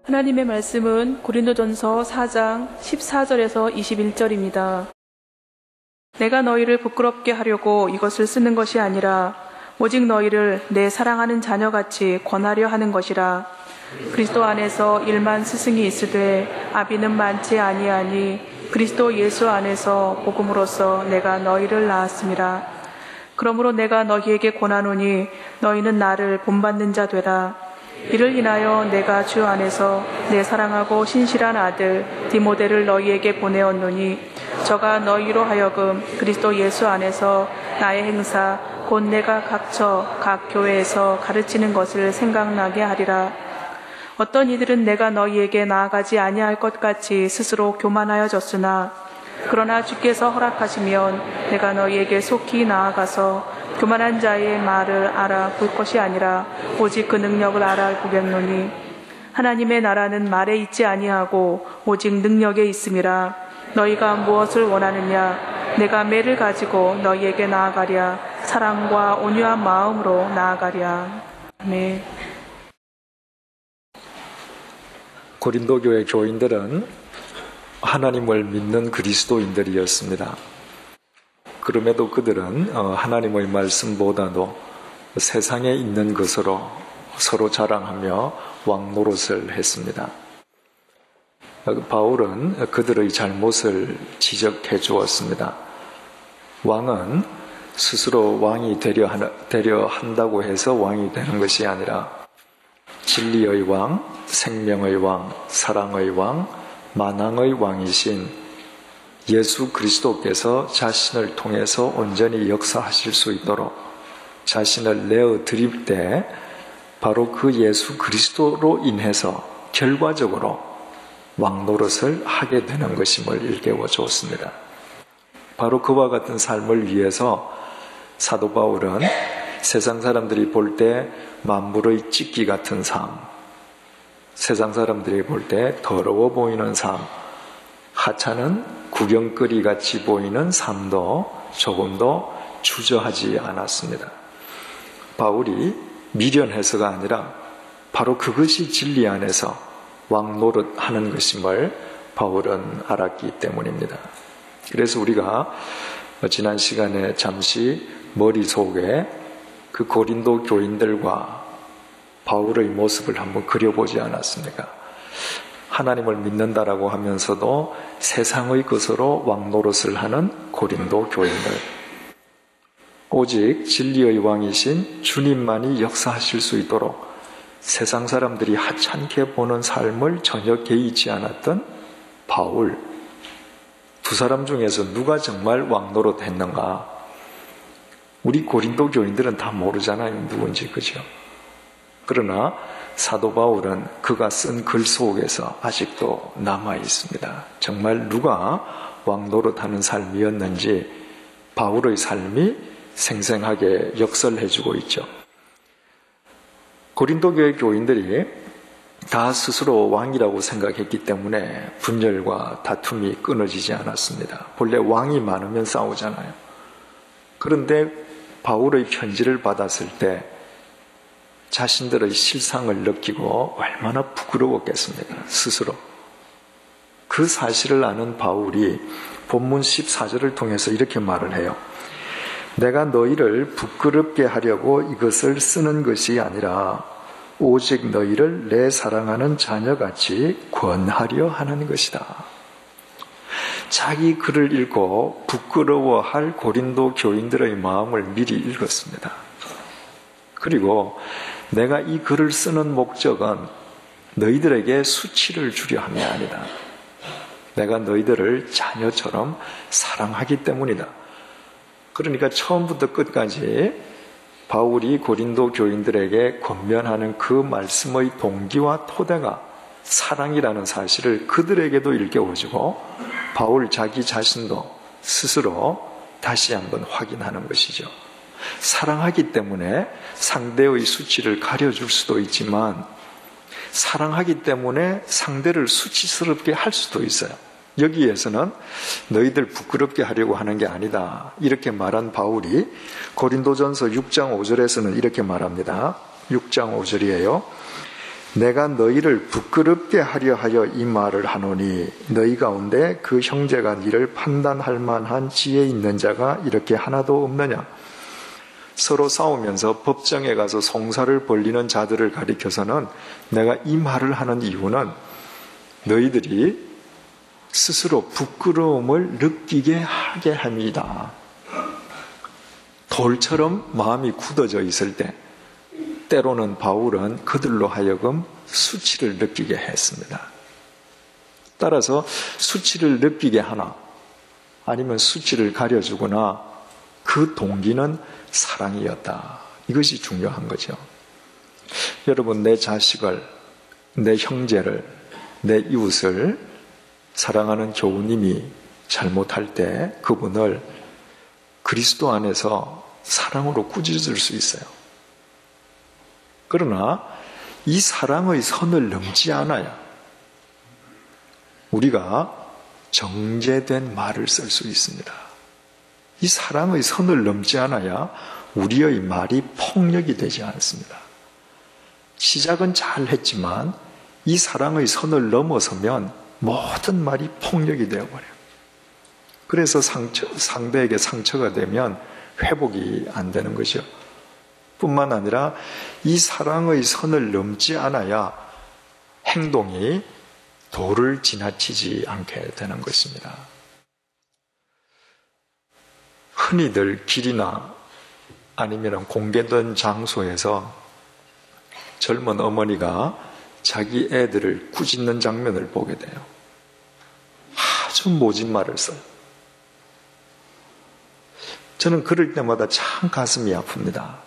하나님의 말씀은 고린도전서 4장 14절에서 21절입니다. 내가 너희를 부끄럽게 하려고 이것을 쓰는 것이 아니라 오직 너희를 내 사랑하는 자녀같이 권하려 하는 것이라. 그리스도 안에서 일만 스승이 있으되 아비는 많지 아니하니 그리스도 예수 안에서 복음으로써 내가 너희를 낳았음이라. 그러므로 내가 너희에게 권하노니 너희는 나를 본받는 자 되라. 이를 인하여 내가 주 안에서 내 사랑하고 신실한 아들 디모데를 너희에게 보내었노니 저가 너희로 하여금 그리스도 예수 안에서 나의 행사 곧 내가 각처 각 교회에서 가르치는 것을 생각나게 하리라. 어떤 이들은 내가 너희에게 나아가지 아니할 것 같이 스스로 교만하여졌으나 그러나 주께서 허락하시면 내가 너희에게 속히 나아가서 교만한 자의 말을 알아볼 것이 아니라 오직 그 능력을 알아보겠노니 하나님의 나라는 말에 있지 아니하고 오직 능력에 있음이라. 너희가 무엇을 원하느냐? 내가 매를 가지고 너희에게 나아가랴. 사랑과 온유한 마음으로 나아가랴. 아멘. 고린도 교회 교인들은 하나님을 믿는 그리스도인들이었습니다. 그럼에도 그들은 하나님의 말씀보다도 세상에 있는 것으로 서로 자랑하며 왕노릇을 했습니다. 바울은 그들의 잘못을 지적해 주었습니다. 왕은 스스로 왕이 되려 한다고 해서 왕이 되는 것이 아니라 진리의 왕, 생명의 왕, 사랑의 왕, 만왕의 왕이신 예수 그리스도께서 자신을 통해서 온전히 역사하실 수 있도록 자신을 내어 드릴 때 바로 그 예수 그리스도로 인해서 결과적으로 왕노릇을 하게 되는 것임을 일깨워 주었습니다. 바로 그와 같은 삶을 위해서 사도 바울은 세상 사람들이 볼 때 만물의 찢기 같은 삶, 세상 사람들이 볼 때 더러워 보이는 삶, 하찮은 구경거리 같이 보이는 삶도 조금도 주저하지 않았습니다. 바울이 미련해서가 아니라 바로 그것이 진리 안에서 왕노릇하는 것임을 바울은 알았기 때문입니다. 그래서 우리가 지난 시간에 잠시 머릿속에 그 고린도 교인들과 바울의 모습을 한번 그려보지 않았습니까? 하나님을 믿는다라고 하면서도 세상의 것으로 왕노릇을 하는 고린도 교인들. 오직 진리의 왕이신 주님만이 역사하실 수 있도록 세상 사람들이 하찮게 보는 삶을 전혀 개의치 않았던 바울. 두 사람 중에서 누가 정말 왕노릇 했는가? 우리 고린도 교인들은 다 모르잖아요. 누군지, 그죠? 그러나 사도 바울은 그가 쓴 글 속에서 아직도 남아 있습니다. 정말 누가 왕노릇하는 삶이었는지 바울의 삶이 생생하게 역설해주고 있죠. 고린도 교회 교인들이 다 스스로 왕이라고 생각했기 때문에 분열과 다툼이 끊어지지 않았습니다. 본래 왕이 많으면 싸우잖아요. 그런데 바울의 편지를 받았을 때 자신들의 실상을 느끼고 얼마나 부끄러웠겠습니까? 스스로. 그 사실을 아는 바울이 본문 14절을 통해서 이렇게 말을 해요. 내가 너희를 부끄럽게 하려고 이것을 쓰는 것이 아니라 오직 너희를 내 사랑하는 자녀같이 권하려 하는 것이다. 자기 글을 읽고 부끄러워할 고린도 교인들의 마음을 미리 읽었습니다. 그리고 내가 이 글을 쓰는 목적은 너희들에게 수치를 주려 함이 아니다. 내가 너희들을 자녀처럼 사랑하기 때문이다. 그러니까 처음부터 끝까지 바울이 고린도 교인들에게 권면하는 그 말씀의 동기와 토대가 사랑이라는 사실을 그들에게도 일깨워주고 바울 자기 자신도 스스로 다시 한번 확인하는 것이죠. 사랑하기 때문에 상대의 수치를 가려줄 수도 있지만 사랑하기 때문에 상대를 수치스럽게 할 수도 있어요. 여기에서는 너희들 부끄럽게 하려고 하는 게 아니다. 이렇게 말한 바울이 고린도전서 6장 5절에서는 이렇게 말합니다. 6장 5절이에요. 내가 너희를 부끄럽게 하려 하여 이 말을 하노니 너희 가운데 그 형제가 너를 판단할 만한 지혜 있는 자가 이렇게 하나도 없느냐. 서로 싸우면서 법정에 가서 송사를 벌리는 자들을 가리켜서는 내가 이 말을 하는 이유는 너희들이 스스로 부끄러움을 느끼게 하게 합니다. 돌처럼 마음이 굳어져 있을 때 때로는 바울은 그들로 하여금 수치를 느끼게 했습니다. 따라서 수치를 느끼게 하나 아니면 수치를 가려주거나 그 동기는 사랑이었다. 이것이 중요한 거죠. 여러분, 내 자식을, 내 형제를, 내 이웃을 사랑하는 교우님이 잘못할 때 그분을 그리스도 안에서 사랑으로 꾸짖을 수 있어요. 그러나 이 사랑의 선을 넘지 않아야 우리가 정제된 말을 쓸 수 있습니다. 이 사랑의 선을 넘지 않아야 우리의 말이 폭력이 되지 않습니다. 시작은 잘 했지만 이 사랑의 선을 넘어서면 모든 말이 폭력이 되어버려요. 그래서 상대에게 상처가 되면 회복이 안 되는 것이요. 뿐만 아니라 이 사랑의 선을 넘지 않아야 행동이 도를 지나치지 않게 되는 것입니다. 흔히들 길이나 아니면 공개된 장소에서 젊은 어머니가 자기 애들을 꾸짖는 장면을 보게 돼요. 아주 모진 말을 써요. 저는 그럴 때마다 참 가슴이 아픕니다.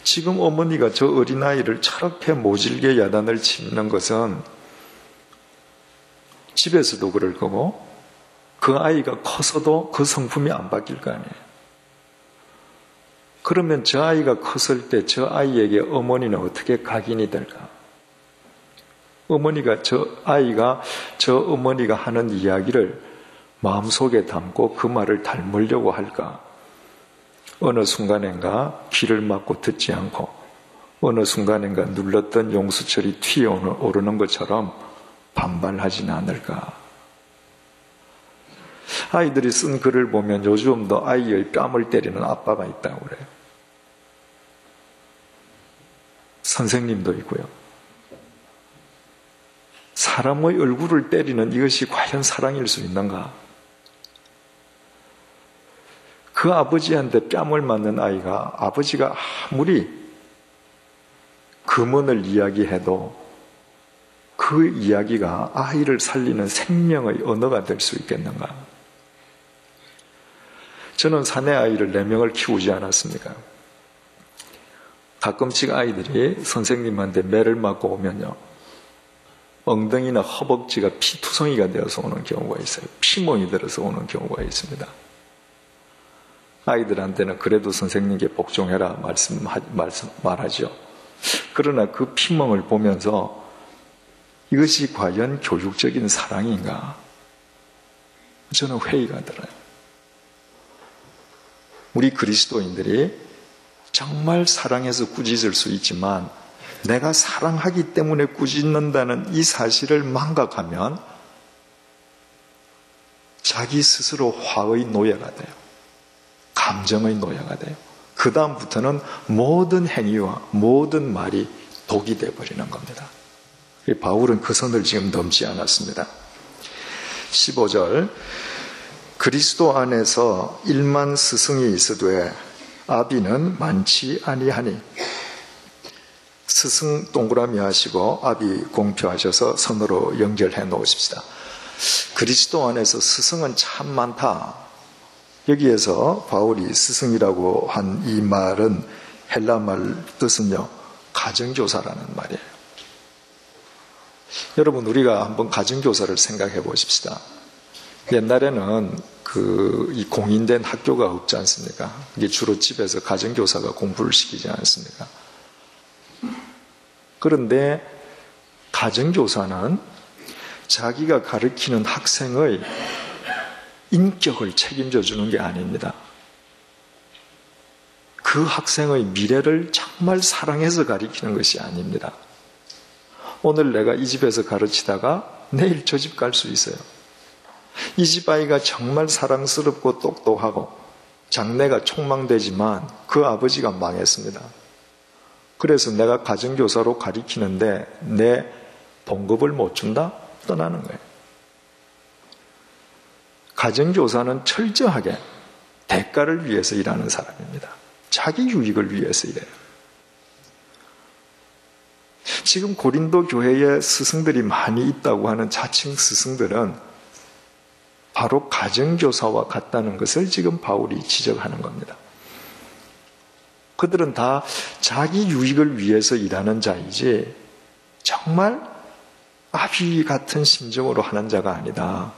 지금 어머니가 저 어린아이를 저렇게 모질게 야단을 치는 것은 집에서도 그럴 거고 그 아이가 커서도 그 성품이 안 바뀔 거 아니에요. 그러면 저 아이가 컸을 때 저 아이에게 어머니는 어떻게 각인이 될까? 어머니가 저 어머니가 하는 이야기를 마음속에 담고 그 말을 닮으려고 할까? 어느 순간엔가 귀를 막고 듣지 않고 어느 순간엔가 눌렀던 용수철이 튀어오르는 것처럼 반발하지는 않을까? 아이들이 쓴 글을 보면 요즘도 아이의 뺨을 때리는 아빠가 있다고 그래요. 선생님도 있고요. 사람의 얼굴을 때리는 이것이 과연 사랑일 수 있는가? 그 아버지한테 뺨을 맞는 아이가 아버지가 아무리 금언을 이야기해도 그 이야기가 아이를 살리는 생명의 언어가 될 수 있겠는가? 저는 사내 아이를 4명을 키우지 않았습니까? 가끔씩 아이들이 선생님한테 매를 맞고 오면요, 엉덩이나 허벅지가 피투성이가 되어서 오는 경우가 있어요. 피멍이 들어서 오는 경우가 있습니다. 아이들한테는 그래도 선생님께 복종해라 말하죠. 그러나 그 피멍을 보면서 이것이 과연 교육적인 사랑인가? 저는 회의가 들어요. 우리 그리스도인들이 정말 사랑해서 꾸짖을 수 있지만 내가 사랑하기 때문에 꾸짖는다는 이 사실을 망각하면 자기 스스로 화의 노예가 돼요. 감정의 노예가 돼요. 그 다음부터는 모든 행위와 모든 말이 독이 되어버리는 겁니다. 바울은 그 선을 지금 넘지 않았습니다. 15절, 그리스도 안에서 1만 스승이 있으되 아비는 많지 아니하니. 스승 동그라미 하시고 아비 공표하셔서 선으로 연결해 놓으십시다. 그리스도 안에서 스승은 참 많다. 여기에서 바울이 스승이라고 한 이 말은 헬라 말 뜻은요, 가정교사라는 말이에요. 여러분, 우리가 한번 가정교사를 생각해 보십시다. 옛날에는 이 공인된 학교가 없지 않습니까? 이게 주로 집에서 가정교사가 공부를 시키지 않습니까? 그런데 가정교사는 자기가 가르치는 학생의 인격을 책임져 주는 게 아닙니다. 그 학생의 미래를 정말 사랑해서 가르치는 것이 아닙니다. 오늘 내가 이 집에서 가르치다가 내일 저 집 갈 수 있어요. 이 집 아이가 정말 사랑스럽고 똑똑하고 장래가 촉망되지만 그 아버지가 망했습니다. 그래서 내가 가정교사로 가르치는데 내 봉급을 못 준다? 떠나는 거예요. 가정교사는 철저하게 대가를 위해서 일하는 사람입니다. 자기 유익을 위해서 일해요. 지금 고린도 교회에 스승들이 많이 있다고 하는 자칭 스승들은 바로 가정교사와 같다는 것을 지금 바울이 지적하는 겁니다. 그들은 다 자기 유익을 위해서 일하는 자이지 정말 아비 같은 심정으로 하는 자가 아니다.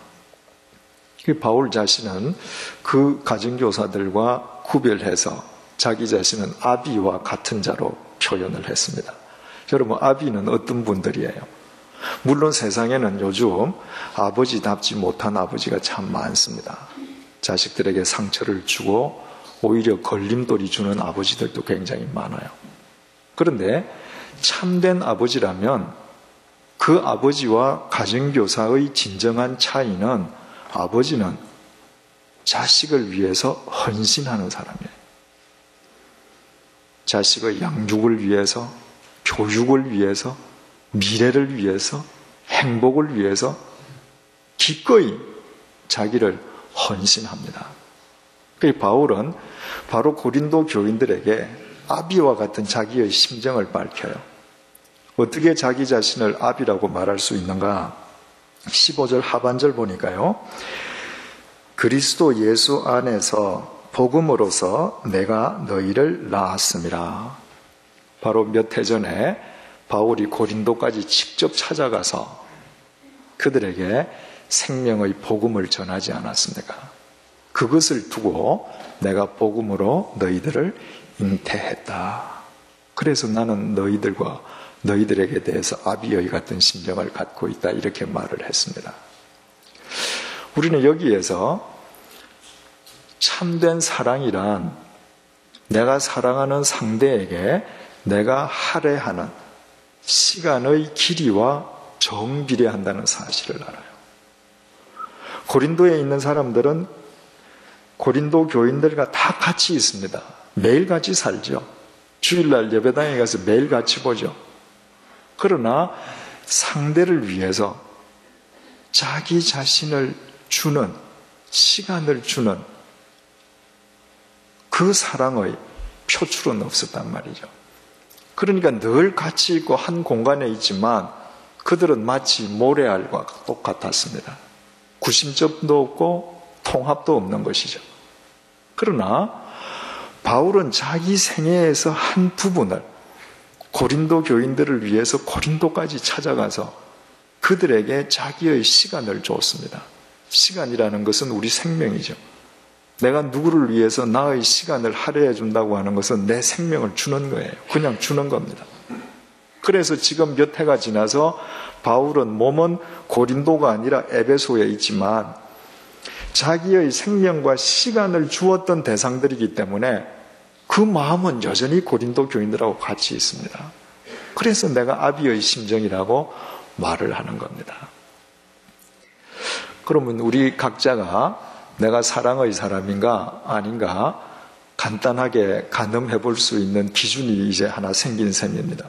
바울 자신은 그 가정교사들과 구별해서 자기 자신은 아비와 같은 자로 표현을 했습니다. 여러분, 아비는 어떤 분들이에요? 물론 세상에는 요즘 아버지답지 못한 아버지가 참 많습니다. 자식들에게 상처를 주고 오히려 걸림돌이 주는 아버지들도 굉장히 많아요. 그런데 참된 아버지라면 그 아버지와 가정교사의 진정한 차이는 아버지는 자식을 위해서 헌신하는 사람이에요. 자식의 양육을 위해서, 교육을 위해서, 미래를 위해서, 행복을 위해서 기꺼이 자기를 헌신합니다. 그래서 바울은 바로 고린도 교인들에게 아비와 같은 자기의 심정을 밝혀요. 어떻게 자기 자신을 아비라고 말할 수 있는가? 15절 하반절 보니까요. 그리스도 예수 안에서 복음으로서 내가 너희를 낳았음이라. 바로 몇 해 전에 바울이 고린도까지 직접 찾아가서 그들에게 생명의 복음을 전하지 않았습니까? 그것을 두고 내가 복음으로 너희들을 잉태했다. 그래서 나는 너희들에게 대해서 아비의 같은 심정을 갖고 있다. 이렇게 말을 했습니다. 우리는 여기에서 참된 사랑이란 내가 사랑하는 상대에게 내가 할애하는 시간의 길이와 정비례한다는 사실을 알아요. 고린도에 있는 사람들은 고린도 교인들과 다 같이 있습니다. 매일 같이 살죠. 주일날 예배당에 가서 매일 같이 보죠. 그러나 상대를 위해서 자기 자신을 주는, 시간을 주는 그 사랑의 표출은 없었단 말이죠. 그러니까 늘 같이 있고 한 공간에 있지만 그들은 마치 모래알과 똑같았습니다. 구심점도 없고 통합도 없는 것이죠. 그러나 바울은 자기 생애에서 한 부분을 고린도 교인들을 위해서 고린도까지 찾아가서 그들에게 자기의 시간을 줬습니다. 시간이라는 것은 우리 생명이죠. 내가 누구를 위해서 나의 시간을 할애해 준다고 하는 것은 내 생명을 주는 거예요. 그냥 주는 겁니다. 그래서 지금 몇 해가 지나서 바울은 몸은 고린도가 아니라 에베소에 있지만 자기의 생명과 시간을 주었던 대상들이기 때문에 그 마음은 여전히 고린도 교인들하고 같이 있습니다. 그래서 내가 아비의 심정이라고 말을 하는 겁니다. 그러면 우리 각자가 내가 사랑의 사람인가 아닌가 간단하게 가늠해 볼 수 있는 기준이 이제 하나 생긴 셈입니다.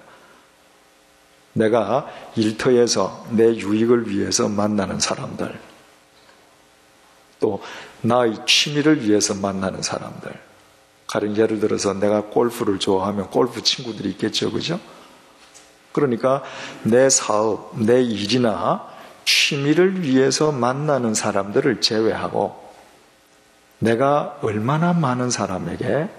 내가 일터에서 내 유익을 위해서 만나는 사람들, 또 나의 취미를 위해서 만나는 사람들. 가령 예를 들어서 내가 골프를 좋아하면 골프 친구들이 있겠죠, 그죠? 그러니까 내 사업, 내 일이나 취미를 위해서 만나는 사람들을 제외하고 내가 얼마나 많은 사람에게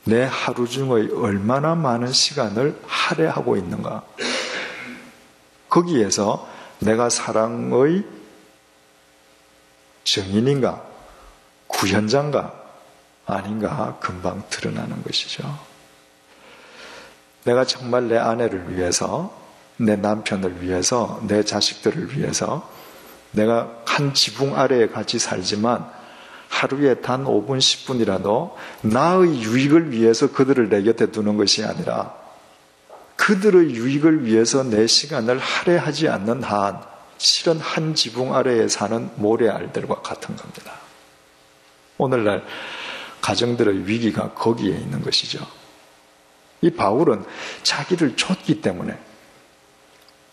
내 하루 중의 얼마나 많은 시간을 할애하고 있는가. 거기에서 내가 사랑의 정인인가, 구현자인가, 아닌가 금방 드러나는 것이죠. 내가 정말 내 아내를 위해서, 내 남편을 위해서, 내 자식들을 위해서 내가 한 지붕 아래에 같이 살지만 하루에 단 5분, 10분이라도 나의 유익을 위해서 그들을 내 곁에 두는 것이 아니라 그 그들의 유익을 위해서 내 시간을 할애하지 않는 한 실은 한 지붕 아래에 사는 모래알들과 같은 겁니다. 오늘날 가정들의 위기가 거기에 있는 것이죠. 이 바울은 자기를 줬기 때문에,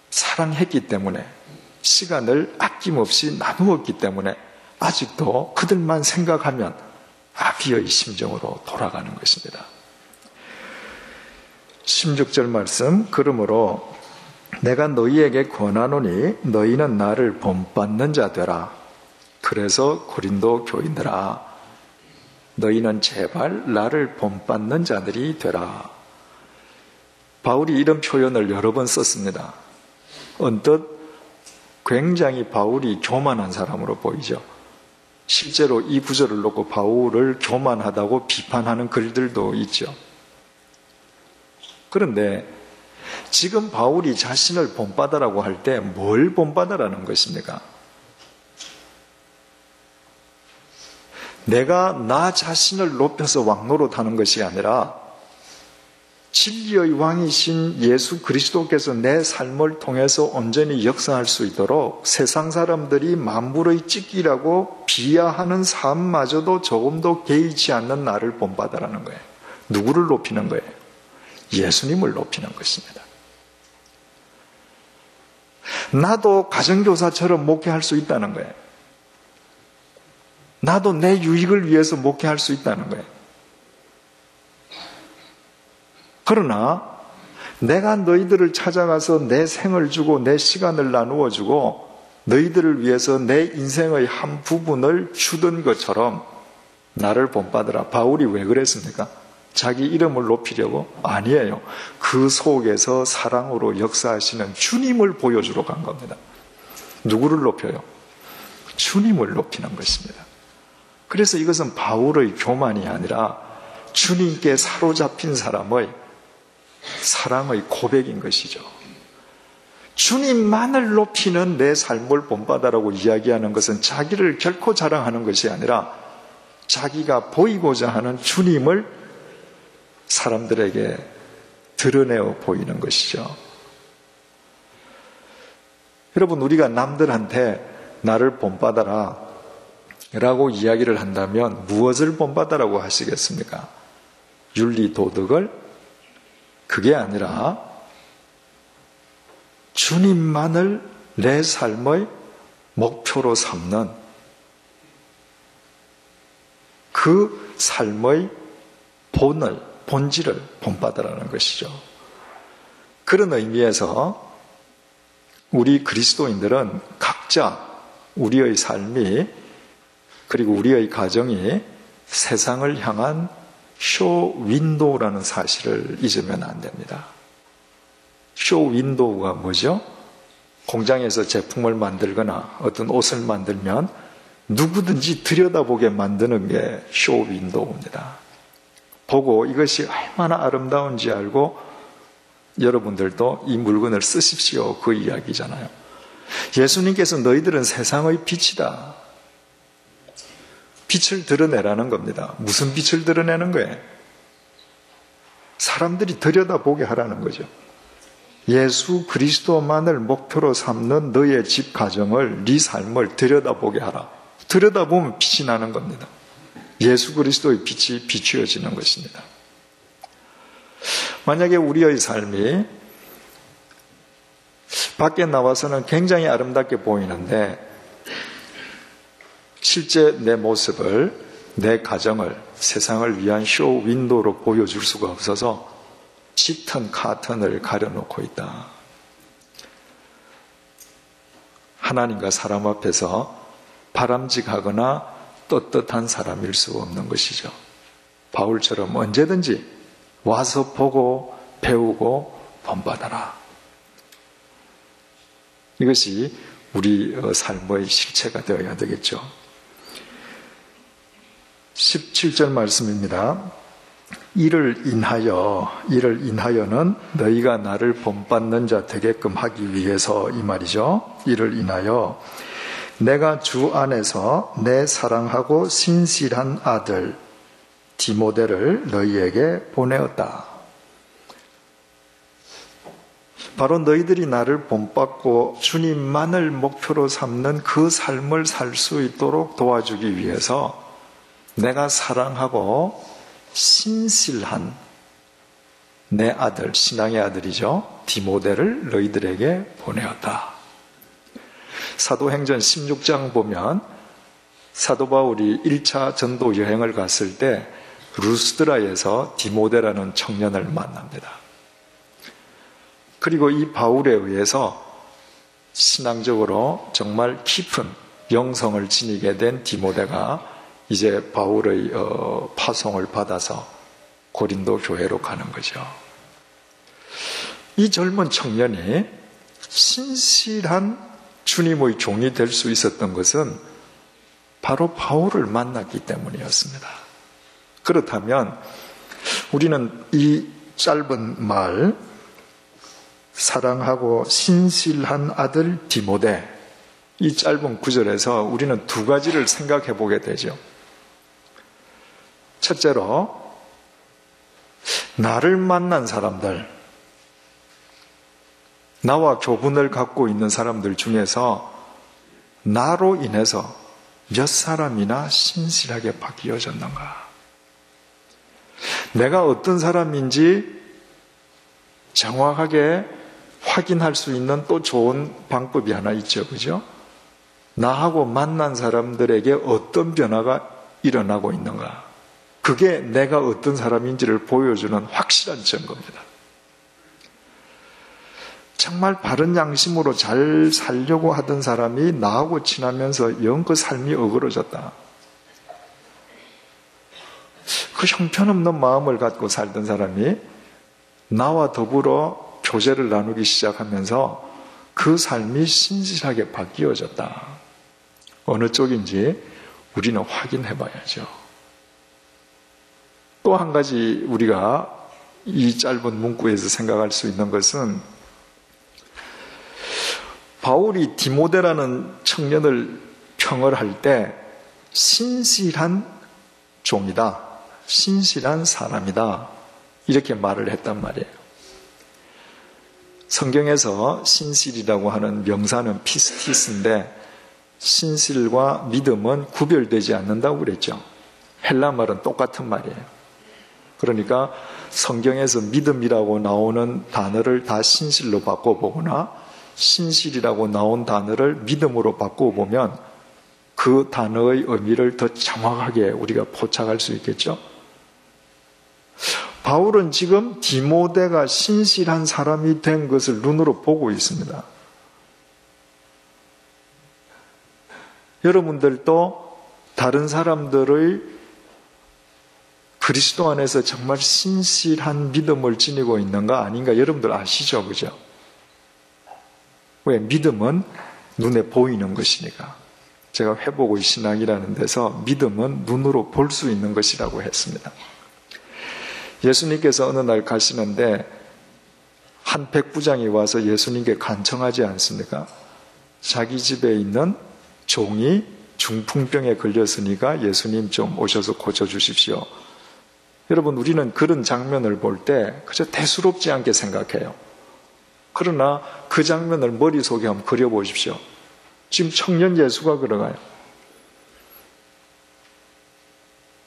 사랑했기 때문에, 시간을 아낌없이 나누었기 때문에 아직도 그들만 생각하면 아비의 심정으로 돌아가는 것입니다. 16절 말씀, 그러므로 내가 너희에게 권하노니 너희는 나를 본받는 자 되라. 그래서 고린도 교인들아, 너희는 제발 나를 본받는 자들이 되라. 바울이 이런 표현을 여러 번 썼습니다. 언뜻 굉장히 바울이 교만한 사람으로 보이죠. 실제로 이 구절을 놓고 바울을 교만하다고 비판하는 글들도 있죠. 그런데 지금 바울이 자신을 본받으라고 할 때 뭘 본받으라는 것입니까? 내가 나 자신을 높여서 왕노릇하는 것이 아니라 진리의 왕이신 예수 그리스도께서 내 삶을 통해서 온전히 역사할 수 있도록 세상 사람들이 만물의 찢기라고 비하하는 삶마저도 조금도 개의치 않는 나를 본받으라는 거예요. 누구를 높이는 거예요? 예수님을 높이는 것입니다. 나도 가정교사처럼 목회할 수 있다는 거예요. 나도 내 유익을 위해서 목회할 수 있다는 거예요. 그러나 내가 너희들을 찾아가서 내 생을 주고 내 시간을 나누어 주고 너희들을 위해서 내 인생의 한 부분을 주던 것처럼 나를 본받으라. 바울이 왜 그랬습니까? 자기 이름을 높이려고? 아니에요. 그 속에서 사랑으로 역사하시는 주님을 보여주러 간 겁니다. 누구를 높여요? 주님을 높이는 것입니다. 그래서 이것은 바울의 교만이 아니라 주님께 사로잡힌 사람의 사랑의 고백인 것이죠. 주님만을 높이는 내 삶을 본받아라고 이야기하는 것은 자기를 결코 자랑하는 것이 아니라 자기가 보이고자 하는 주님을 사람들에게 드러내어 보이는 것이죠. 여러분, 우리가 남들한테 나를 본받아라 라고 이야기를 한다면 무엇을 본받아라고 하시겠습니까? 윤리 도덕을? 그게 아니라 주님만을 내 삶의 목표로 삼는 그 삶의 본질을 본받으라는 것이죠. 그런 의미에서 우리 그리스도인들은 각자 우리의 삶이 그리고 우리의 가정이 세상을 향한 쇼 윈도우라는 사실을 잊으면 안 됩니다. 쇼 윈도우가 뭐죠? 공장에서 제품을 만들거나 어떤 옷을 만들면 누구든지 들여다보게 만드는 게 쇼 윈도우입니다. 보고 이것이 얼마나 아름다운지 알고 여러분들도 이 물건을 쓰십시오. 그 이야기잖아요. 예수님께서 너희들은 세상의 빛이다. 빛을 드러내라는 겁니다. 무슨 빛을 드러내는 거예요? 사람들이 들여다보게 하라는 거죠. 예수 그리스도만을 목표로 삼는 너의 집 가정을, 네 삶을 들여다보게 하라. 들여다보면 빛이 나는 겁니다. 예수 그리스도의 빛이 비추어지는 것입니다. 만약에 우리의 삶이 밖에 나와서는 굉장히 아름답게 보이는데 실제 내 모습을, 내 가정을 세상을 위한 쇼 윈도우로 보여줄 수가 없어서 짙은 카튼을 가려놓고 있다. 하나님과 사람 앞에서 바람직하거나 떳떳한 사람일 수 없는 것이죠. 바울처럼 언제든지 와서 보고 배우고 본받아라. 이것이 우리 삶의 실체가 되어야 되겠죠. 17절 말씀입니다. 이를 인하여는 너희가 나를 본받는 자 되게끔 하기 위해서, 이 말이죠. 이를 인하여 내가 주 안에서 내 사랑하고 신실한 아들 디모데를 너희에게 보내었다. 바로 너희들이 나를 본받고 주님만을 목표로 삼는 그 삶을 살 수 있도록 도와주기 위해서 내가 사랑하고 신실한 내 아들, 신앙의 아들이죠, 디모데를 너희들에게 보내었다. 사도행전 16장 보면 사도 바울이 1차 전도 여행을 갔을 때 루스드라에서 디모데라는 청년을 만납니다. 그리고 이 바울에 의해서 신앙적으로 정말 깊은 영성을 지니게 된 디모데가 이제 바울의 파송을 받아서 고린도 교회로 가는 거죠. 이 젊은 청년이 신실한 주님의 종이 될 수 있었던 것은 바로 바울을 만났기 때문이었습니다. 그렇다면 우리는 이 짧은 말, 사랑하고 신실한 아들 디모데, 이 짧은 구절에서 우리는 두 가지를 생각해 보게 되죠. 첫째로, 나를 만난 사람들, 나와 교분을 갖고 있는 사람들 중에서 나로 인해서 몇 사람이나 신실하게 바뀌어졌는가? 내가 어떤 사람인지 정확하게 확인할 수 있는 또 좋은 방법이 하나 있죠, 그죠? 나하고 만난 사람들에게 어떤 변화가 일어나고 있는가? 그게 내가 어떤 사람인지를 보여주는 확실한 증거입니다. 정말 바른 양심으로 잘 살려고 하던 사람이 나하고 지나면서 영 그 삶이 어그러졌다. 그 형편없는 마음을 갖고 살던 사람이 나와 더불어 교제를 나누기 시작하면서 그 삶이 신실하게 바뀌어졌다. 어느 쪽인지 우리는 확인해 봐야죠. 또 한 가지 우리가 이 짧은 문구에서 생각할 수 있는 것은 바울이 디모데라는 청년을 평을 할 때 신실한 종이다, 신실한 사람이다, 이렇게 말을 했단 말이에요. 성경에서 신실이라고 하는 명사는 피스티스인데 신실과 믿음은 구별되지 않는다고 그랬죠. 헬라 말은 똑같은 말이에요. 그러니까 성경에서 믿음이라고 나오는 단어를 다 신실로 바꿔보거나 신실이라고 나온 단어를 믿음으로 바꿔보면 그 단어의 의미를 더 정확하게 우리가 포착할 수 있겠죠. 바울은 지금 디모데가 신실한 사람이 된 것을 눈으로 보고 있습니다. 여러분들도 다른 사람들의 그리스도 안에서 정말 신실한 믿음을 지니고 있는가 아닌가 여러분들 아시죠? 그죠? 왜? 믿음은 눈에 보이는 것이니까. 제가 회복의 신앙이라는 데서 믿음은 눈으로 볼 수 있는 것이라고 했습니다. 예수님께서 어느 날 가시는데 한 백부장이 와서 예수님께 간청하지 않습니까? 자기 집에 있는 종이 중풍병에 걸렸으니까 예수님 좀 오셔서 고쳐주십시오. 여러분, 우리는 그런 장면을 볼 때 그저 대수롭지 않게 생각해요. 그러나 그 장면을 머릿속에 한번 그려보십시오. 지금 청년 예수가 걸어가요.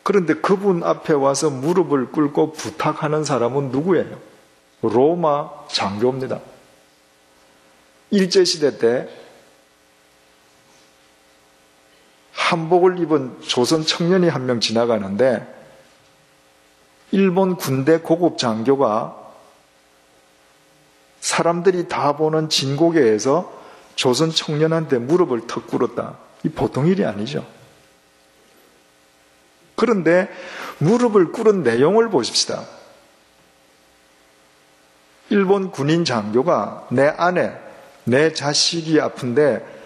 그런데 그분 앞에 와서 무릎을 꿇고 부탁하는 사람은 누구예요? 로마 장교입니다. 일제시대 때 한복을 입은 조선 청년이 한 명 지나가는데 일본 군대 고급 장교가 사람들이 다 보는 진고개에서 조선 청년한테 무릎을 턱 꿇었다. 이 보통 일이 아니죠. 그런데 무릎을 꿇은 내용을 보십시다. 일본 군인 장교가 내 아내, 내 자식이 아픈데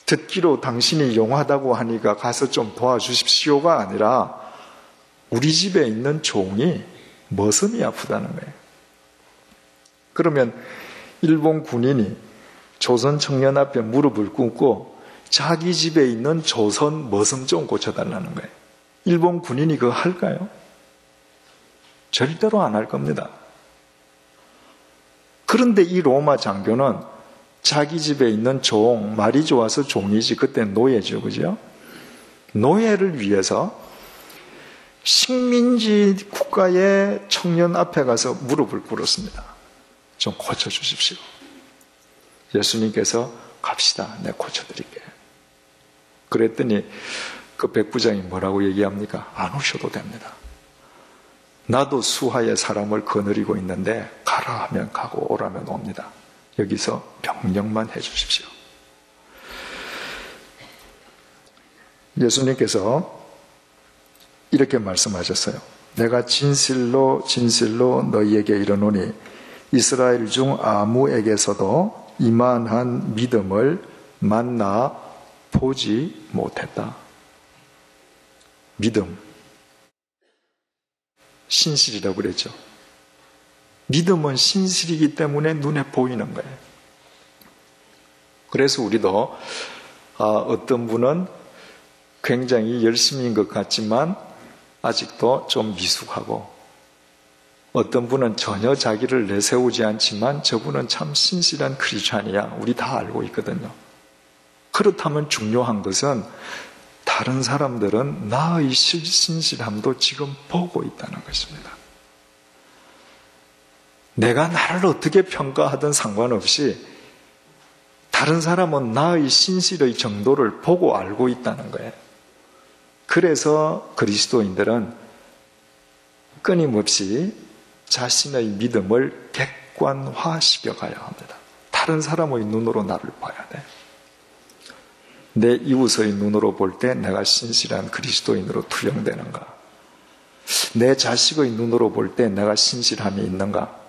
듣기로 당신이 용하다고 하니까 가서 좀 도와주십시오가 아니라 우리 집에 있는 종이 머슴이 아프다는 거예요. 그러면 일본 군인이 조선 청년 앞에 무릎을 꿇고 자기 집에 있는 조선 머슴 좀 고쳐달라는 거예요. 일본 군인이 그거 할까요? 절대로 안 할 겁니다. 그런데 이 로마 장교는 자기 집에 있는 종, 말이 좋아서 종이지, 그때 노예죠, 그죠? 노예를 위해서 식민지 국가의 청년 앞에 가서 무릎을 꿇었습니다. 좀 고쳐주십시오. 예수님께서 갑시다, 내가 고쳐드릴게. 그랬더니 그 백부장이 뭐라고 얘기합니까? 안 오셔도 됩니다. 나도 수하의 사람을 거느리고 있는데 가라 하면 가고 오라면 옵니다. 여기서 명령만 해주십시오. 예수님께서 이렇게 말씀하셨어요. 내가 진실로 진실로 너희에게 이르노니 이스라엘 중 아무에게서도 이만한 믿음을 만나 보지 못했다. 믿음, 신실이라고 그랬죠. 믿음은 신실이기 때문에 눈에 보이는 거예요. 그래서 우리도 어떤 분은 굉장히 열심인 것 같지만 아직도 좀 미숙하고, 어떤 분은 전혀 자기를 내세우지 않지만 저분은 참 신실한 크리스찬이야, 우리 다 알고 있거든요. 그렇다면 중요한 것은 다른 사람들은 나의 신실함도 지금 보고 있다는 것입니다. 내가 나를 어떻게 평가하든 상관없이 다른 사람은 나의 신실의 정도를 보고 알고 있다는 거예요. 그래서 그리스도인들은 끊임없이 자신의 믿음을 객관화시켜 가야 합니다. 다른 사람의 눈으로 나를 봐야 돼. 내 이웃의 눈으로 볼 때 내가 신실한 그리스도인으로 투영되는가? 내 자식의 눈으로 볼 때 내가 신실함이 있는가?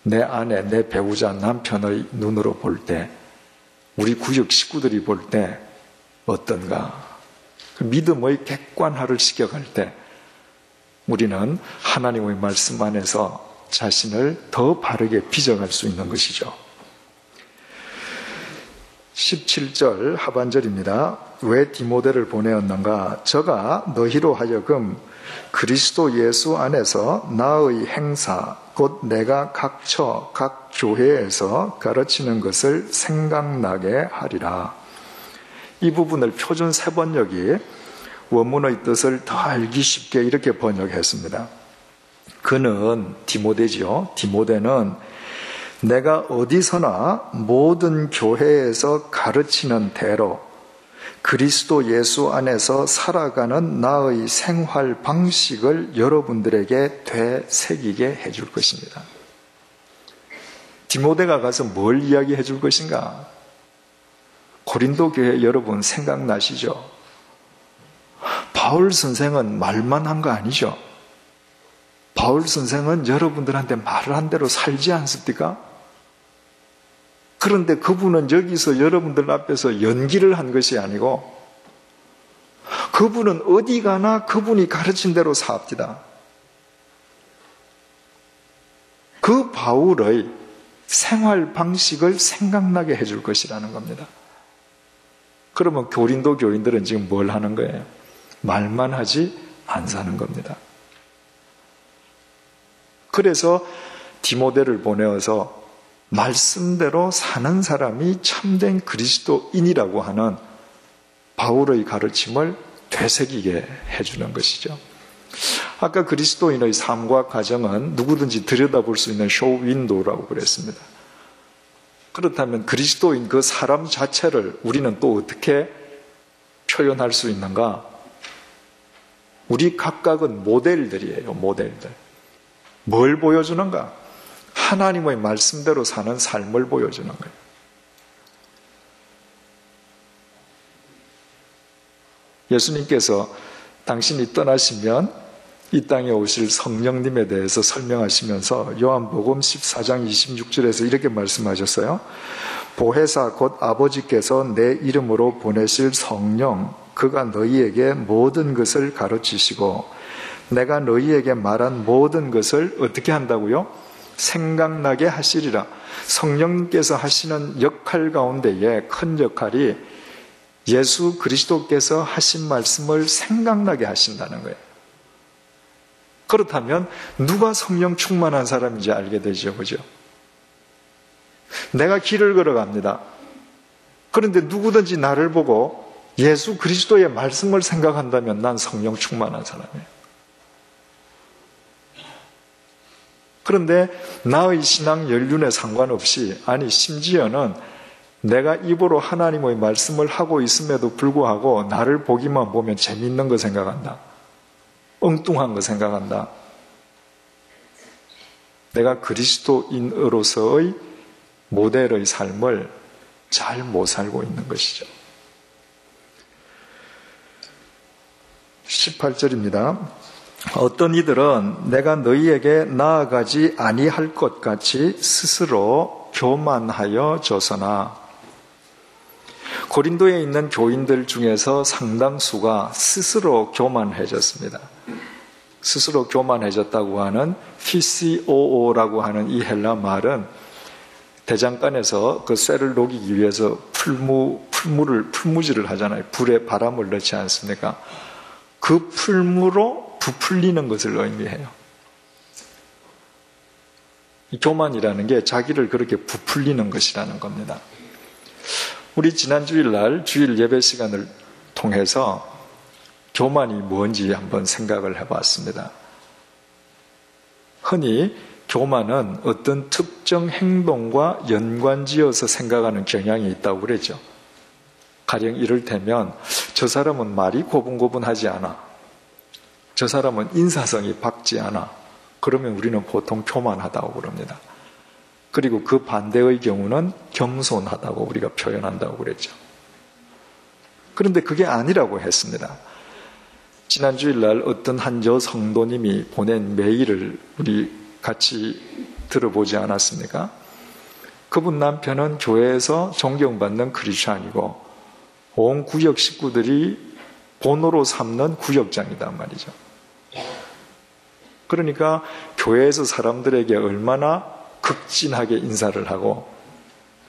내 아내, 내 배우자, 남편의 눈으로 볼 때, 우리 구역 식구들이 볼 때 어떤가? 그 믿음의 객관화를 시켜갈 때 우리는 하나님의 말씀 안에서 자신을 더 바르게 빚어갈 수 있는 것이죠. 17절 하반절입니다. 왜 디모데를 보내었는가? 저가 너희로 하여금 그리스도 예수 안에서 나의 행사, 곧 내가 각 처, 각 교회에서 가르치는 것을 생각나게 하리라. 이 부분을 표준 세번역이 원문의 뜻을 더 알기 쉽게 이렇게 번역했습니다. 그는 디모데지요. 디모데는 내가 어디서나 모든 교회에서 가르치는 대로 그리스도 예수 안에서 살아가는 나의 생활 방식을 여러분들에게 되새기게 해줄 것입니다. 디모데가 가서 뭘 이야기해 줄 것인가? 고린도 교회 여러분 생각나시죠? 바울 선생은 말만 한 거 아니죠? 바울 선생은 여러분들한테 말을 한 대로 살지 않습니까? 그런데 그분은 여기서 여러분들 앞에서 연기를 한 것이 아니고 그분은 어디 가나 그분이 가르친 대로 삽니다. 그 바울의 생활 방식을 생각나게 해줄 것이라는 겁니다. 그러면 고린도 교인들은 지금 뭘 하는 거예요? 말만 하지 안 사는 겁니다. 그래서 디모데를 보내어서 말씀대로 사는 사람이 참된 그리스도인이라고 하는 바울의 가르침을 되새기게 해주는 것이죠. 아까 그리스도인의 삶과 가정은 누구든지 들여다볼 수 있는 쇼윈도우라고 그랬습니다. 그렇다면 그리스도인 그 사람 자체를 우리는 또 어떻게 표현할 수 있는가? 우리 각각은 모델들이에요. 모델들. 뭘 보여주는가? 하나님의 말씀대로 사는 삶을 보여주는 거예요. 예수님께서 당신이 떠나시면 이 땅에 오실 성령님에 대해서 설명하시면서 요한복음 14장 26절에서 이렇게 말씀하셨어요. 보혜사 곧 아버지께서 내 이름으로 보내실 성령, 그가 너희에게 모든 것을 가르치시고 내가 너희에게 말한 모든 것을 어떻게 한다고요? 생각나게 하시리라. 성령님께서 하시는 역할 가운데에 큰 역할이 예수 그리스도께서 하신 말씀을 생각나게 하신다는 거예요. 그렇다면 누가 성령 충만한 사람인지 알게 되죠, 그죠? 내가 길을 걸어갑니다. 그런데 누구든지 나를 보고 예수 그리스도의 말씀을 생각한다면 난 성령 충만한 사람이에요. 그런데 나의 신앙 연륜에 상관없이, 아니 심지어는 내가 입으로 하나님의 말씀을 하고 있음에도 불구하고 나를 보기만 보면 재밌는 거 생각한다. 엉뚱한 거 생각한다. 내가 그리스도인으로서의 모델의 삶을 잘 못 살고 있는 것이죠. 18절입니다. 어떤 이들은 내가 너희에게 나아가지 아니할 것 같이 스스로 교만하여 져서나, 고린도에 있는 교인들 중에서 상당수가 스스로 교만해졌습니다. 스스로 교만해졌다고 하는 PCOO라고 하는 이 헬라 말은 대장간에서 그 쇠를 녹이기 위해서 풀무질을 하잖아요. 불에 바람을 넣지 않습니까? 그 풀무로 부풀리는 것을 의미해요. 이 교만이라는 게 자기를 그렇게 부풀리는 것이라는 겁니다. 우리 지난 주일날 주일 예배 시간을 통해서 교만이 뭔지 한번 생각을 해봤습니다. 흔히 교만은 어떤 특정 행동과 연관지어서 생각하는 경향이 있다고 그러죠. 가령 이를테면 저 사람은 말이 고분고분하지 않아, 저 사람은 인사성이 밝지 않아, 그러면 우리는 보통 교만하다고 그럽니다. 그리고 그 반대의 경우는 겸손하다고 우리가 표현한다고 그랬죠. 그런데 그게 아니라고 했습니다. 지난 주일날 어떤 한 여성도님이 보낸 메일을 우리 같이 들어보지 않았습니까? 그분 남편은 교회에서 존경받는 크리스찬이고 온 구역 식구들이 본으로 삼는 구역장이단 말이죠. 그러니까 교회에서 사람들에게 얼마나 극진하게 인사를 하고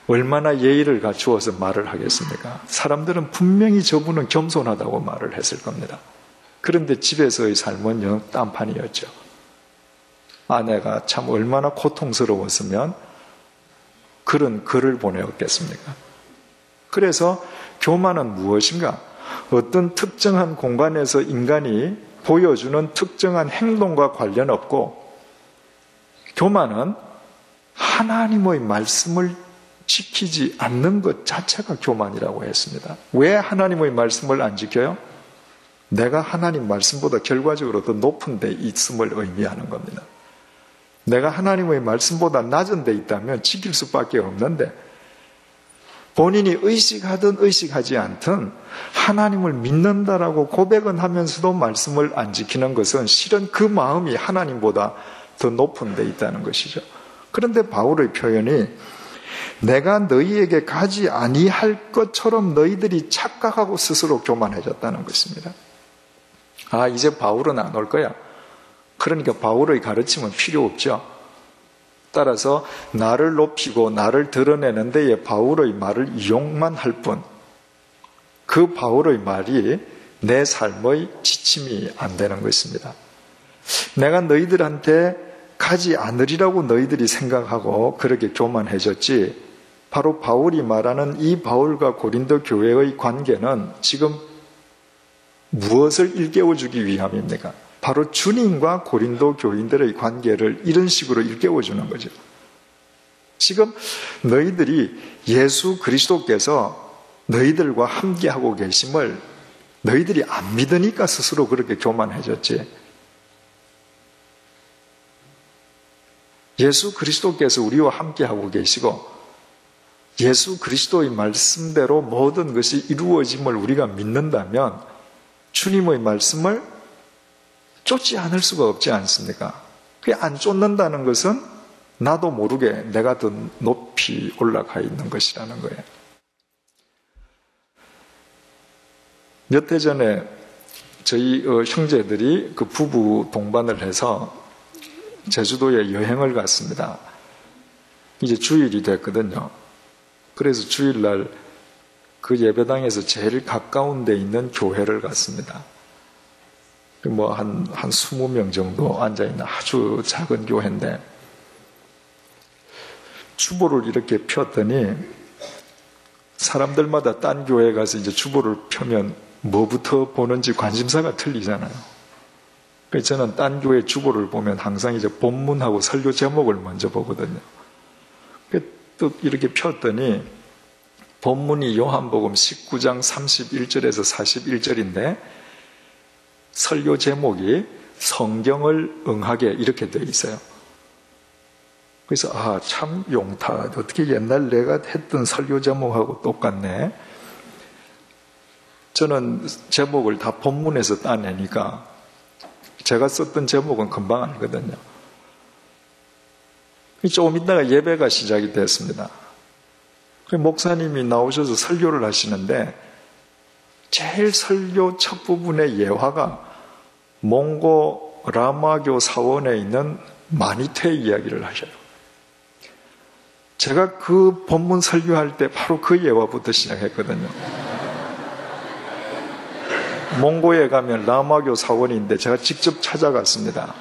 얼마나 예의를 갖추어서 말을 하겠습니까? 사람들은 분명히 저분은 겸손하다고 말을 했을 겁니다. 그런데 집에서의 삶은 영 딴판이었죠. 아내가 참 얼마나 고통스러웠으면 그런 글을 보내었겠습니까? 그래서 교만은 무엇인가? 어떤 특정한 공간에서 인간이 보여주는 특정한 행동과 관련 없고, 교만은 하나님의 말씀을 지키지 않는 것 자체가 교만이라고 했습니다. 왜 하나님의 말씀을 안 지켜요? 내가 하나님 말씀보다 결과적으로 더 높은 데 있음을 의미하는 겁니다. 내가 하나님의 말씀보다 낮은 데 있다면 지킬 수밖에 없는데, 본인이 의식하든 의식하지 않든 하나님을 믿는다라고 고백은 하면서도 말씀을 안 지키는 것은 실은 그 마음이 하나님보다 더 높은 데 있다는 것이죠. 그런데 바울의 표현이 내가 너희에게 가지 아니할 것처럼 너희들이 착각하고 스스로 교만해졌다는 것입니다. 아, 이제 바울은 안 올 거야. 그러니까 바울의 가르침은 필요 없죠. 따라서 나를 높이고 나를 드러내는 데에 바울의 말을 이용만 할 뿐, 그 바울의 말이 내 삶의 지침이 안 되는 것입니다. 내가 너희들한테 가지 않으리라고 너희들이 생각하고 그렇게 교만해졌지, 바로 바울이 말하는 이 바울과 고린도 교회의 관계는 지금 무엇을 일깨워주기 위함입니까? 바로 주님과 고린도 교인들의 관계를 이런 식으로 일깨워주는 거죠. 지금 너희들이 예수 그리스도께서 너희들과 함께하고 계심을 너희들이 안 믿으니까 스스로 그렇게 교만해졌지. 예수 그리스도께서 우리와 함께하고 계시고 예수 그리스도의 말씀대로 모든 것이 이루어짐을 우리가 믿는다면 주님의 말씀을 쫓지 않을 수가 없지 않습니까? 그게 안 쫓는다는 것은 나도 모르게 내가 더 높이 올라가 있는 것이라는 거예요. 몇 해 전에 저희 형제들이 그 부부 동반을 해서 제주도에 여행을 갔습니다. 이제 주일이 됐거든요. 그래서 주일날 그 예배당에서 제일 가까운 데 있는 교회를 갔습니다. 한 20명 정도 앉아있는 아주 작은 교회인데, 주보를 이렇게 폈더니 사람들마다 딴 교회 가서 이제 주보를 펴면 뭐부터 보는지 관심사가 틀리잖아요. 그래서 저는 딴 교회 주보를 보면 항상 이제 본문하고 설교 제목을 먼저 보거든요. 또 이렇게 폈더니 본문이 요한복음 19장 31절에서 41절인데 설교 제목이 성경을 응하게 이렇게 되어 있어요. 그래서 참 용타, 어떻게 옛날 내가 했던 설교 제목하고 똑같네. 저는 제목을 다 본문에서 따내니까 제가 썼던 제목은 금방 알거든요. 조금 있다가 예배가 시작이 됐습니다. 목사님이 나오셔서 설교를 하시는데 제일 설교 첫 부분의 예화가 몽고 라마교 사원에 있는 마니테 이야기를 하셔요. 제가 그 본문 설교할 때 바로 그 예화부터 시작했거든요. 몽고에 가면 라마교 사원인데 제가 직접 찾아갔습니다.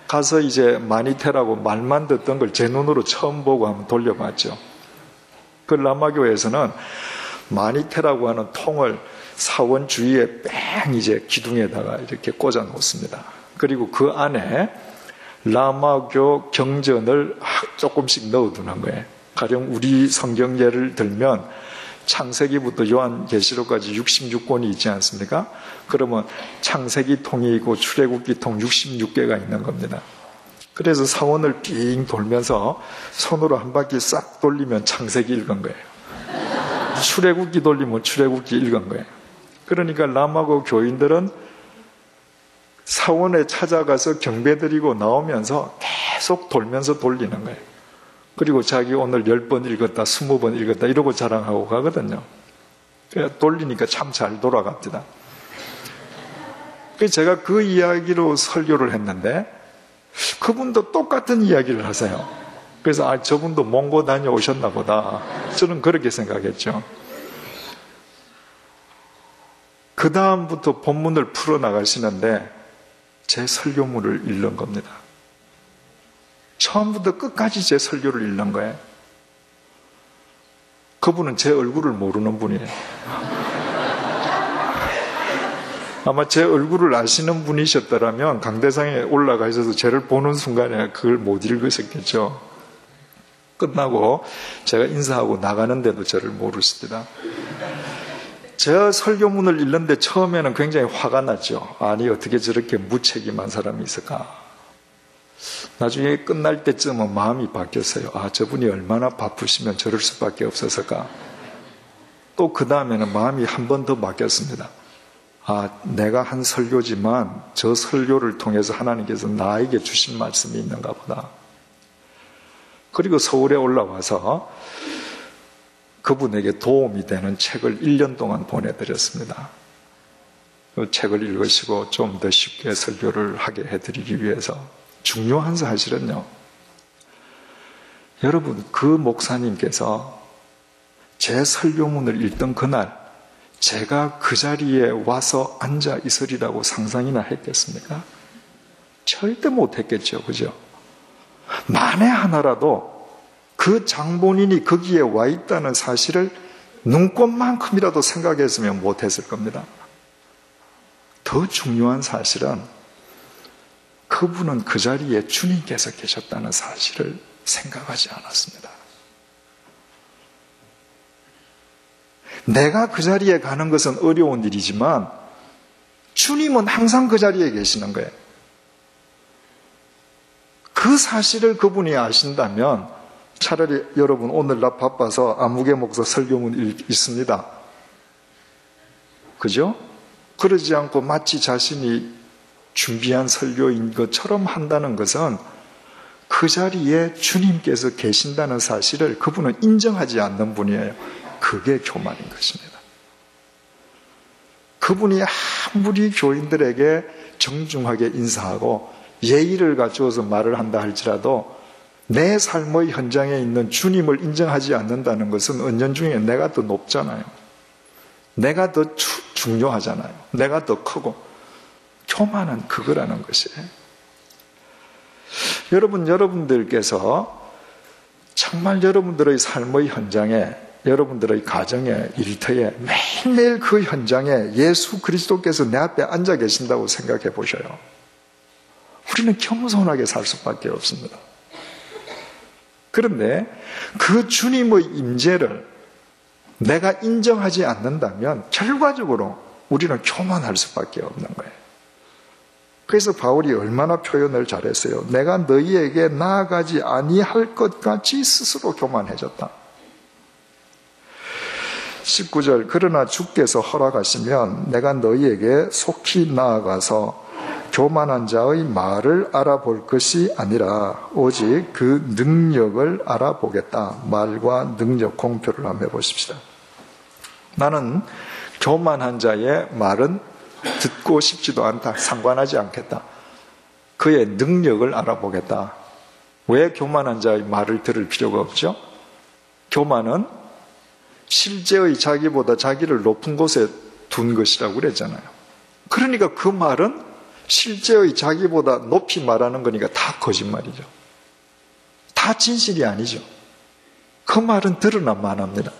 가서 이제 마니테라고 말만 듣던 걸 제 눈으로 처음 보고 한번 돌려봤죠. 그 라마교에서는 마니테라고 하는 통을 사원 주위에 뺑 이제 기둥에다가 이렇게 꽂아 놓습니다. 그리고 그 안에 라마교 경전을 조금씩 넣어두는 거예요. 가령 우리 성경 예를 들면 창세기부터 요한계시록까지 66권이 있지 않습니까? 그러면 창세기 통이 있고 출애굽기 통 66개가 있는 겁니다. 그래서 사원을 삥 돌면서 손으로 한 바퀴 싹 돌리면 창세기 읽은 거예요. 출애굽기 돌리면 출애굽기 읽은 거예요. 그러니까 라마고 교인들은 사원에 찾아가서 경배드리고 나오면서 계속 돌면서 돌리는 거예요. 그리고 자기 오늘 10번 읽었다, 20번 읽었다 이러고 자랑하고 가거든요. 돌리니까 참 잘 돌아갑니다. 그래서 제가 그 이야기로 설교를 했는데 그분도 똑같은 이야기를 하세요. 그래서 저분도 몽고 다녀오셨나 보다. 저는 그렇게 생각했죠. 그 다음부터 본문을 풀어나가시는데 제 설교문을 읽는 겁니다. 처음부터 끝까지 제 설교를 읽는 거예요. 그분은 제 얼굴을 모르는 분이에요. 아마 제 얼굴을 아시는 분이셨더라면 강대상에 올라가 있어서 저를 보는 순간에 그걸 못 읽으셨겠죠. 끝나고 제가 인사하고 나가는데도 저를 모르십니다. 제 설교문을 읽는데 처음에는 굉장히 화가 났죠. 아니 어떻게 저렇게 무책임한 사람이 있을까. 나중에 끝날 때쯤은 마음이 바뀌었어요. 저분이 얼마나 바쁘시면 저럴 수밖에 없었을까. 또 그 다음에는 마음이 한 번 더 바뀌었습니다. 내가 한 설교지만 저 설교를 통해서 하나님께서 나에게 주신 말씀이 있는가 보다. 그리고 서울에 올라와서 그분에게 도움이 되는 책을 1년 동안 보내드렸습니다. 그 책을 읽으시고 좀 더 쉽게 설교를 하게 해드리기 위해서. 중요한 사실은요, 여러분, 그 목사님께서 제 설교문을 읽던 그날 제가 그 자리에 와서 앉아 있으리라고 상상이나 했겠습니까? 절대 못했겠죠. 그죠? 만에 하나라도 그 장본인이 거기에 와 있다는 사실을 눈꼽만큼이라도 생각했으면 못했을 겁니다. 더 중요한 사실은 그분은 그 자리에 주님께서 계셨다는 사실을 생각하지 않았습니다. 내가 그 자리에 가는 것은 어려운 일이지만 주님은 항상 그 자리에 계시는 거예요. 그 사실을 그분이 아신다면 차라리 여러분 오늘 나 바빠서 아무개 목사 설교문 있습니다. 그죠? 그러지 않고 마치 자신이 준비한 설교인 것처럼 한다는 것은 그 자리에 주님께서 계신다는 사실을 그분은 인정하지 않는 분이에요. 그게 교만인 것입니다. 그분이 아무리 교인들에게 정중하게 인사하고 예의를 갖추어서 말을 한다 할지라도 내 삶의 현장에 있는 주님을 인정하지 않는다는 것은 은연중에 내가 더 높잖아요. 내가 더 중요하잖아요. 내가 더 크고. 교만은 그거라는 것이에요. 여러분들께서 정말 여러분들의 삶의 현장에, 여러분들의 가정에, 일터에, 매일매일 그 현장에 예수 그리스도께서 내 앞에 앉아 계신다고 생각해 보셔요. 우리는 겸손하게 살 수밖에 없습니다. 그런데 그 주님의 임재를 내가 인정하지 않는다면 결과적으로 우리는 교만할 수밖에 없는 거예요. 그래서 바울이 얼마나 표현을 잘했어요. 내가 너희에게 나아가지 아니할 것 같이 스스로 교만해졌다. 19절, 그러나 주께서 허락하시면 내가 너희에게 속히 나아가서 교만한 자의 말을 알아볼 것이 아니라 오직 그 능력을 알아보겠다. 말과 능력 공표를 한번 해보십시다. 나는 교만한 자의 말은 듣고 싶지도 않다. 상관하지 않겠다. 그의 능력을 알아보겠다. 왜 교만한 자의 말을 들을 필요가 없죠? 교만은 실제의 자기보다 자기를 높은 곳에 둔 것이라고 그랬잖아요. 그러니까 그 말은 실제의 자기보다 높이 말하는 거니까 다 거짓말이죠. 다 진실이 아니죠. 그 말은 드러나만 합니다.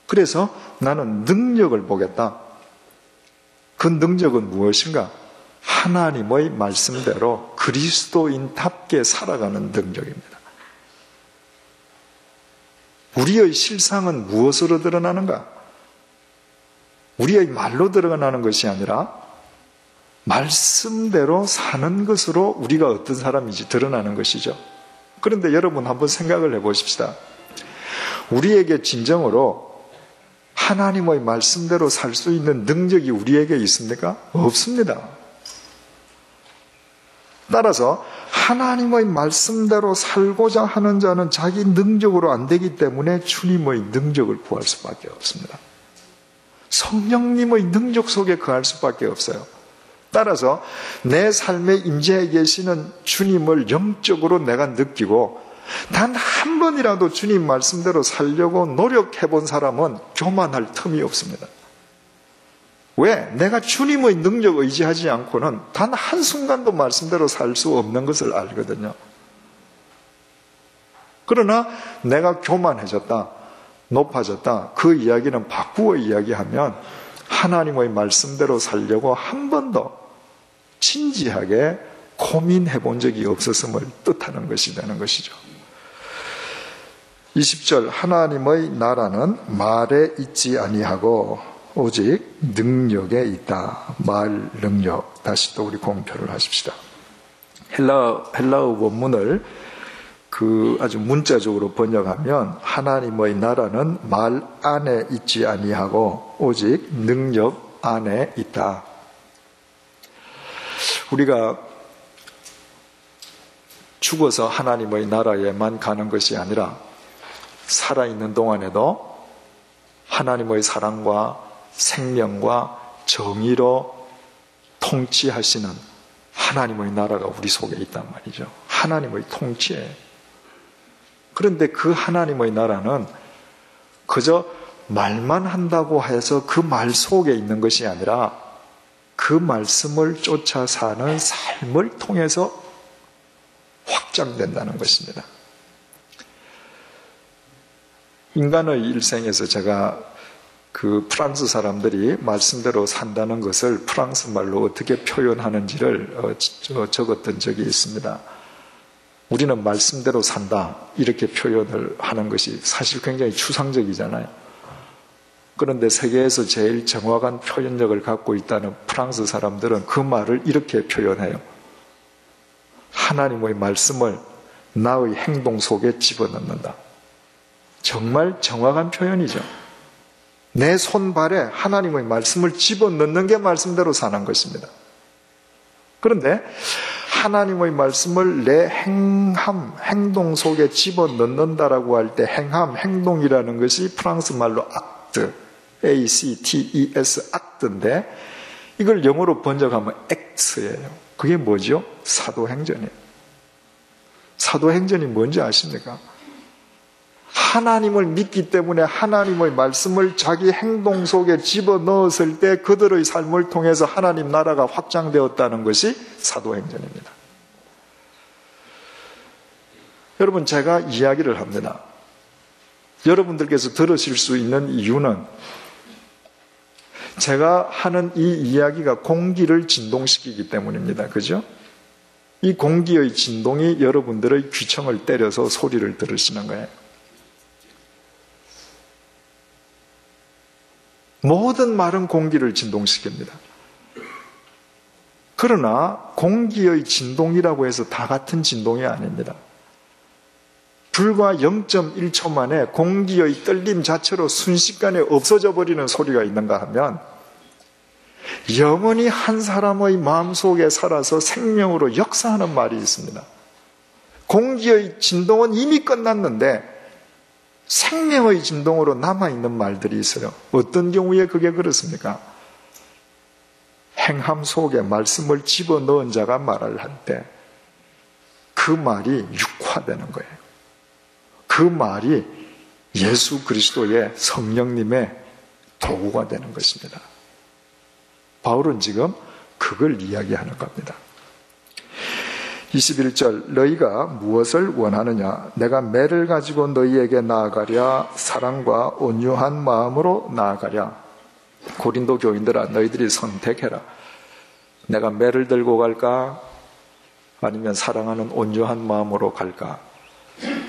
그래서 나는 능력을 보겠다. 그 능력은 무엇인가? 하나님의 말씀대로 그리스도인답게 살아가는 능력입니다. 우리의 실상은 무엇으로 드러나는가? 우리의 말로 드러나는 것이 아니라 말씀대로 사는 것으로 우리가 어떤 사람인지 드러나는 것이죠. 그런데 여러분 한번 생각을 해보십시다. 우리에게 진정으로 하나님의 말씀대로 살 수 있는 능력이 우리에게 있습니까? 없습니다. 따라서 하나님의 말씀대로 살고자 하는 자는 자기 능력으로 안 되기 때문에 주님의 능력을 구할 수밖에 없습니다. 성령님의 능력 속에 거할 수밖에 없어요. 따라서 내 삶에 임재해 계시는 주님을 영적으로 내가 느끼고 단 한 번이라도 주님 말씀대로 살려고 노력해 본 사람은 교만할 틈이 없습니다. 왜? 내가 주님의 능력 의지하지 않고는 단 한순간도 말씀대로 살 수 없는 것을 알거든요. 그러나 내가 교만해졌다, 높아졌다, 그 이야기는 바꾸어 이야기하면 하나님의 말씀대로 살려고 한 번도 진지하게 고민해 본 적이 없었음을 뜻하는 것이 되는 것이죠. 20절, 하나님의 나라는 말에 있지 아니하고 오직 능력에 있다. 말 능력. 다시 또 우리 공표를 하십시다. 헬라어 원문을 아주 문자적으로 번역하면 하나님의 나라는 말 안에 있지 아니하고 오직 능력 안에 있다. 우리가 죽어서 하나님의 나라에만 가는 것이 아니라 살아있는 동안에도 하나님의 사랑과 생명과 정의로 통치하시는 하나님의 나라가 우리 속에 있단 말이죠. 하나님의 통치예요. 그런데 그 하나님의 나라는 그저 말만 한다고 해서 그 말 속에 있는 것이 아니라 그 말씀을 쫓아 사는 삶을 통해서 확장된다는 것입니다. 인간의 일생에서 제가 그 프랑스 사람들이 말씀대로 산다는 것을 프랑스 말로 어떻게 표현하는지를 적었던 적이 있습니다. 우리는 말씀대로 산다 이렇게 표현을 하는 것이 사실 굉장히 추상적이잖아요. 그런데 세계에서 제일 정확한 표현력을 갖고 있다는 프랑스 사람들은 그 말을 이렇게 표현해요. 하나님의 말씀을 나의 행동 속에 집어넣는다. 정말 정확한 표현이죠. 내 손발에 하나님의 말씀을 집어넣는 게 말씀대로 사는 것입니다. 그런데 하나님의 말씀을 내 행동 속에 집어넣는다라고 할 때 행동이라는 것이 프랑스 말로 acte, A-C-T-E-S, acte인데 이걸 영어로 번역하면 acts예요. 그게 뭐죠? 사도행전이에요. 사도행전이 뭔지 아십니까? 하나님을 믿기 때문에 하나님의 말씀을 자기 행동 속에 집어넣었을 때 그들의 삶을 통해서 하나님 나라가 확장되었다는 것이 사도행전입니다. 여러분, 제가 이야기를 합니다. 여러분들께서 들으실 수 있는 이유는 제가 하는 이 이야기가 공기를 진동시키기 때문입니다. 그죠? 이 공기의 진동이 여러분들의 귀청을 때려서 소리를 들으시는 거예요. 모든 말은 공기를 진동시킵니다. 그러나 공기의 진동이라고 해서 다 같은 진동이 아닙니다. 불과 0.1초 만에 공기의 떨림 자체로 순식간에 없어져 버리는 소리가 있는가 하면 영원히 한 사람의 마음속에 살아서 생명으로 역사하는 말이 있습니다. 공기의 진동은 이미 끝났는데 생명의 진동으로 남아있는 말들이 있어요. 어떤 경우에 그게 그렇습니까? 행함 속에 말씀을 집어넣은 자가 말을 할 때 그 말이 육화되는 거예요. 그 말이 예수 그리스도의 성령님의 도구가 되는 것입니다. 바울은 지금 그걸 이야기하는 겁니다. 21절, 너희가 무엇을 원하느냐? 내가 매를 가지고 너희에게 나아가랴? 사랑과 온유한 마음으로 나아가랴? 고린도 교인들아, 너희들이 선택해라. 내가 매를 들고 갈까? 아니면 사랑하는 온유한 마음으로 갈까?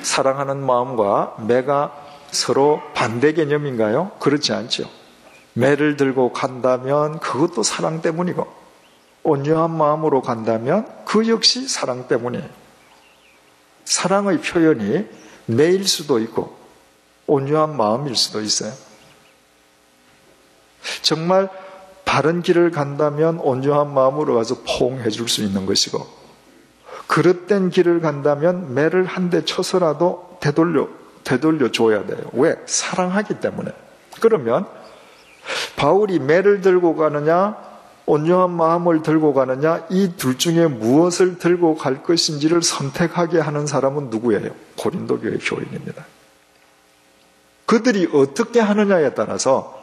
사랑하는 마음과 매가 서로 반대 개념인가요? 그렇지 않죠. 매를 들고 간다면 그것도 사랑 때문이고, 온유한 마음으로 간다면 그 역시 사랑 때문이에요. 사랑의 표현이 매일 수도 있고 온유한 마음일 수도 있어요. 정말 바른 길을 간다면 온유한 마음으로 가서 포옹해 줄 수 있는 것이고, 그릇된 길을 간다면 매를 한 대 쳐서라도 되돌려 줘야 돼요. 왜? 사랑하기 때문에. 그러면 바울이 매를 들고 가느냐 온유한 마음을 들고 가느냐, 이 둘 중에 무엇을 들고 갈 것인지를 선택하게 하는 사람은 누구예요? 고린도 교회 교인입니다. 그들이 어떻게 하느냐에 따라서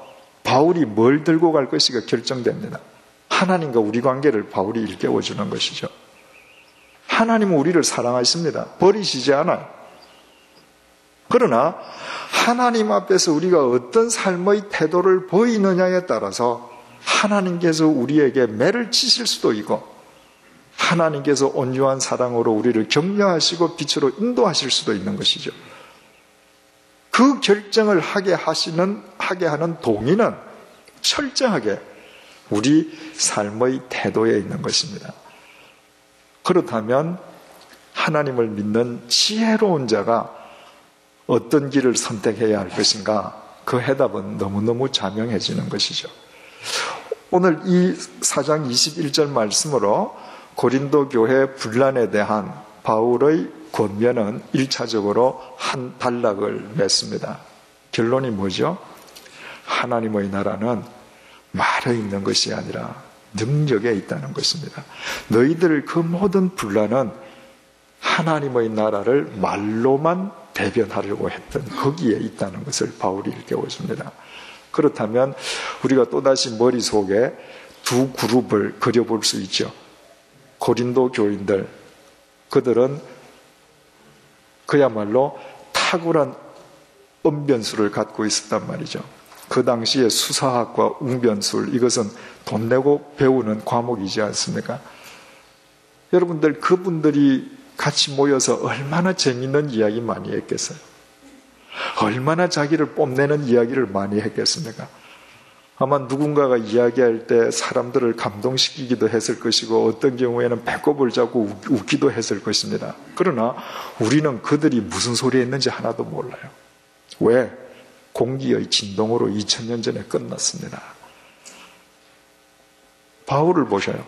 바울이 뭘 들고 갈 것이가 결정됩니다. 하나님과 우리 관계를 바울이 일깨워주는 것이죠. 하나님은 우리를 사랑하십니다. 버리시지 않아요. 그러나 하나님 앞에서 우리가 어떤 삶의 태도를 보이느냐에 따라서 하나님께서 우리에게 매를 치실 수도 있고, 하나님께서 온유한 사랑으로 우리를 격려하시고 빛으로 인도하실 수도 있는 것이죠. 그 결정을 하게 하는 동의는 철저하게 우리 삶의 태도에 있는 것입니다. 그렇다면 하나님을 믿는 지혜로운 자가 어떤 길을 선택해야 할 것인가? 그 해답은 너무너무 자명해지는 것이죠. 오늘 이 4장 21절 말씀으로 고린도 교회 분란에 대한 바울의 권면은 1차적으로 한 단락을 맺습니다. 결론이 뭐죠? 하나님의 나라는 말에 있는 것이 아니라 능력에 있다는 것입니다. 너희들 그 모든 분란은 하나님의 나라를 말로만 대변하려고 했던 거기에 있다는 것을 바울이 일깨워줍니다. 그렇다면 우리가 또다시 머릿속에 두 그룹을 그려볼 수 있죠. 고린도 교인들, 그들은 그야말로 탁월한 언변술을 갖고 있었단 말이죠. 그 당시에 수사학과 웅변술, 이것은 돈 내고 배우는 과목이지 않습니까? 여러분들, 그분들이 같이 모여서 얼마나 재미있는 이야기 많이 했겠어요? 얼마나 자기를 뽐내는 이야기를 많이 했겠습니까? 아마 누군가가 이야기할 때 사람들을 감동시키기도 했을 것이고, 어떤 경우에는 배꼽을 잡고 웃기도 했을 것입니다. 그러나 우리는 그들이 무슨 소리 했는지 하나도 몰라요. 왜? 공기의 진동으로 2000년 전에 끝났습니다. 바울을 보셔요.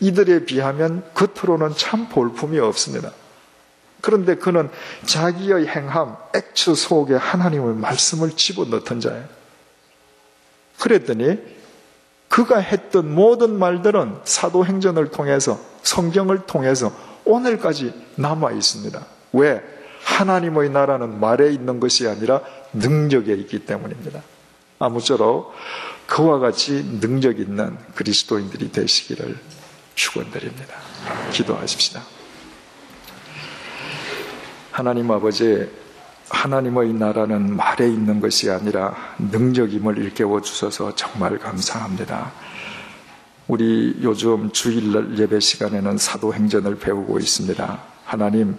이들에 비하면 겉으로는 참 볼품이 없습니다. 그런데 그는 자기의 행함, 액추 속에 하나님의 말씀을 집어넣던 자예요. 그랬더니 그가 했던 모든 말들은 사도행전을 통해서, 성경을 통해서 오늘까지 남아 있습니다. 왜? 하나님의 나라는 말에 있는 것이 아니라 능력에 있기 때문입니다. 아무쪼록 그와 같이 능력 있는 그리스도인들이 되시기를 축원드립니다. 기도하십시다. 하나님 아버지, 하나님의 나라는 말에 있는 것이 아니라 능력임을 일깨워 주셔서 정말 감사합니다. 우리 요즘 주일날 예배 시간에는 사도행전을 배우고 있습니다. 하나님,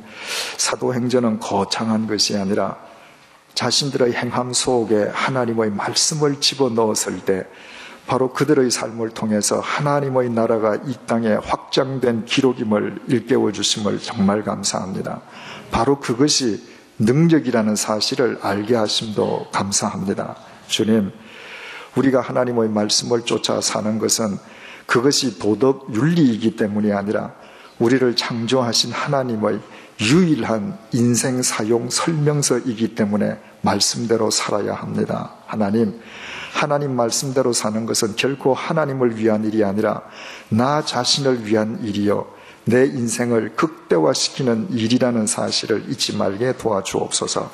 사도행전은 거창한 것이 아니라 자신들의 행함 속에 하나님의 말씀을 집어넣었을 때 바로 그들의 삶을 통해서 하나님의 나라가 이 땅에 확장된 기록임을 일깨워 주심을 정말 감사합니다. 바로 그것이 능력이라는 사실을 알게 하심도 감사합니다. 주님, 우리가 하나님의 말씀을 쫓아 사는 것은 그것이 도덕 윤리이기 때문이 아니라 우리를 창조하신 하나님의 유일한 인생 사용 설명서이기 때문에 말씀대로 살아야 합니다. 하나님 말씀대로 사는 것은 결코 하나님을 위한 일이 아니라 나 자신을 위한 일이요 내 인생을 극대화시키는 일이라는 사실을 잊지 말게 도와주옵소서.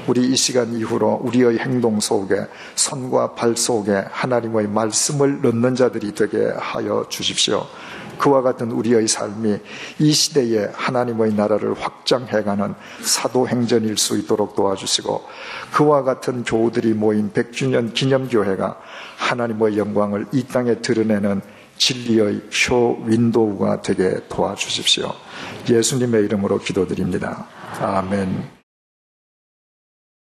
우리 이 시간 이후로 우리의 행동 속에, 손과 발 속에 하나님의 말씀을 넣는 자들이 되게 하여 주십시오. 그와 같은 우리의 삶이 이 시대에 하나님의 나라를 확장해가는 사도행전일 수 있도록 도와주시고, 그와 같은 교우들이 모인 100주년 기념교회가 하나님의 영광을 이 땅에 드러내는 진리의 쇼 윈도우가 되게 도와주십시오. 예수님의 이름으로 기도드립니다. 아멘.